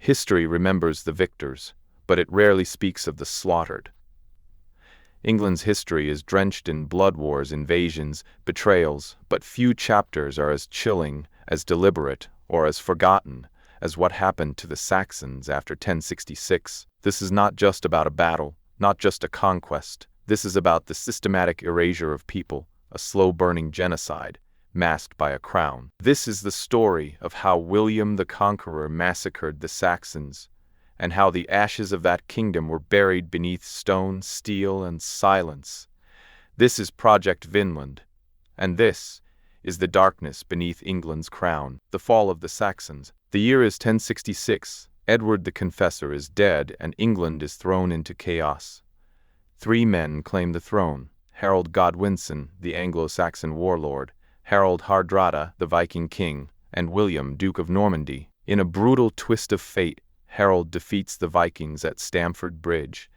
History remembers the victors, but it rarely speaks of the slaughtered. England's history is drenched in blood wars, invasions, betrayals, but few chapters are as chilling, as deliberate, or as forgotten as what happened to the Saxons after 1066. This is not just about a battle, not just a conquest. This is about the systematic erasure of people, a slow-burning genocide, masked by a crown. This is the story of how William the Conqueror massacred the Saxons, and how the ashes of that kingdom were buried beneath stone, steel, and silence. This is Project Vinland, and this is the darkness beneath England's crown. The fall of the Saxons. The year is 1066. Edward the Confessor is dead, and England is thrown into chaos. 3 men claim the throne: Harold Godwinson, the Anglo-Saxon warlord; Harold Hardrada, the Viking king; and William, Duke of Normandy. In a brutal twist of fate, Harold defeats the Vikings at Stamford Bridge,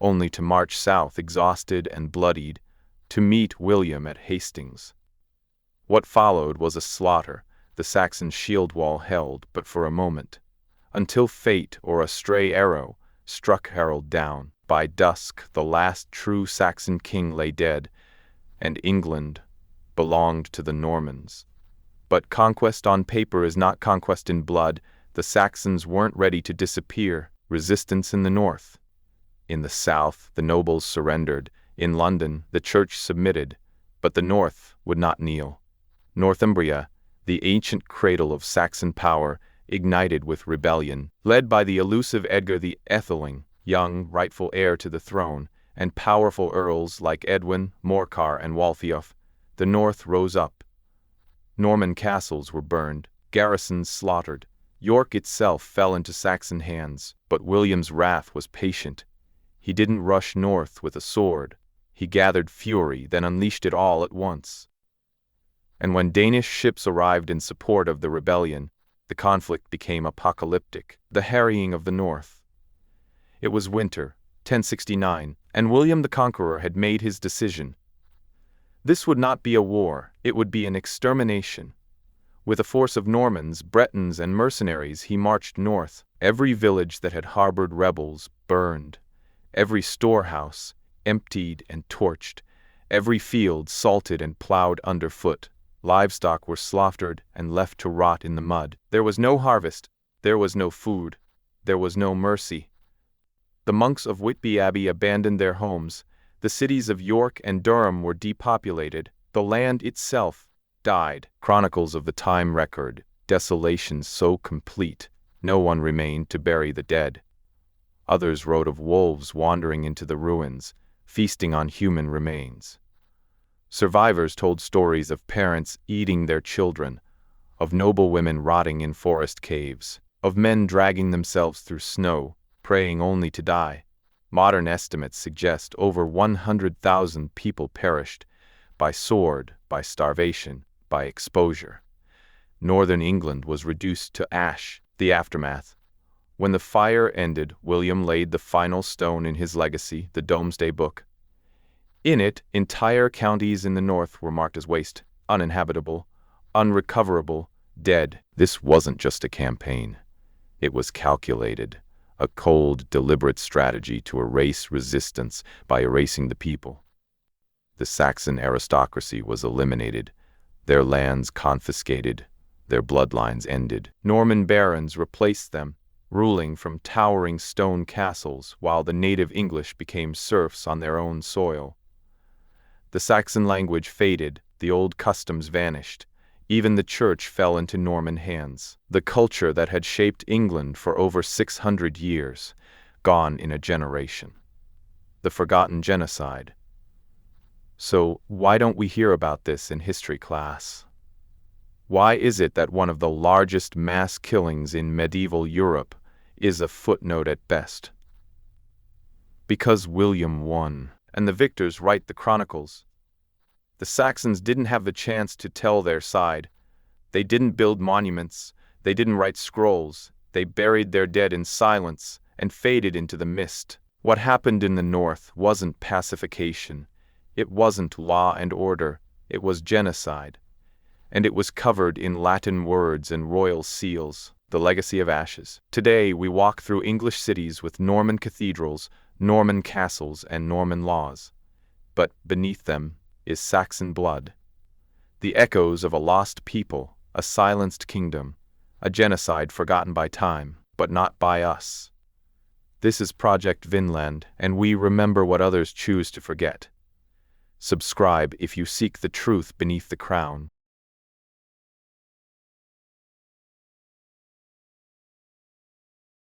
only to march south exhausted and bloodied, to meet William at Hastings. What followed was a slaughter. The Saxon shield wall held but for a moment, until fate or a stray arrow struck Harold down. By dusk, the last true Saxon king lay dead, and England belonged to the Normans. But conquest on paper is not conquest in blood. The Saxons weren't ready to disappear. Resistance in the north. In the south, the nobles surrendered. In London, the church submitted, but the north would not kneel. Northumbria, the ancient cradle of Saxon power, ignited with rebellion. Led by the elusive Edgar the Atheling, young, rightful heir to the throne, and powerful earls like Edwin, Morcar, and Waltheof, the north rose up. Norman castles were burned, garrisons slaughtered. York itself fell into Saxon hands, but William's wrath was patient. He didn't rush north with a sword. He gathered fury, then unleashed it all at once. And when Danish ships arrived in support of the rebellion, the conflict became apocalyptic. The harrying of the north. It was winter, 1069, and William the Conqueror had made his decision. This would not be a war, it would be an extermination. With a force of Normans, Bretons, and mercenaries, he marched north. Every village that had harbored rebels burned. Every storehouse emptied and torched. Every field salted and plowed underfoot. Livestock were slaughtered and left to rot in the mud. There was no harvest. There was no food. There was no mercy. The monks of Whitby Abbey abandoned their homes. The cities of York and Durham were depopulated. The land itself died. Chronicles of the time record desolation so complete, no one remained to bury the dead. Others wrote of wolves wandering into the ruins, feasting on human remains. Survivors told stories of parents eating their children, of noble women rotting in forest caves, of men dragging themselves through snow, praying only to die. Modern estimates suggest over 100,000 people perished by sword, by starvation, by exposure. Northern England was reduced to ash. The aftermath. When the fire ended, William laid the final stone in his legacy, the Domesday Book. In it, entire counties in the north were marked as waste, uninhabitable, unrecoverable, dead. This wasn't just a campaign. It was calculated, a cold, deliberate strategy to erase resistance by erasing the people. The Saxon aristocracy was eliminated, their lands confiscated, their bloodlines ended. Norman barons replaced them, ruling from towering stone castles, while the native English became serfs on their own soil. The Saxon language faded, the old customs vanished, even the church fell into Norman hands. The culture that had shaped England for over 600 years, gone in a generation. The forgotten genocide. So, why don't we hear about this in history class? Why is it that one of the largest mass killings in medieval Europe is a footnote at best? Because William won, and the victors write the chronicles. The Saxons didn't have the chance to tell their side. They didn't build monuments, they didn't write scrolls, they buried their dead in silence and faded into the mist. What happened in the north wasn't pacification, it wasn't law and order, it was genocide. And it was covered in Latin words and royal seals. the legacy of ashes. Today, we walk through English cities with Norman cathedrals, Norman castles, and Norman laws. But beneath them is Saxon blood. The echoes of a lost people, a silenced kingdom, a genocide forgotten by time, but not by us. This is Project Vinland, and we remember what others choose to forget. Subscribe if you seek the truth beneath the crown.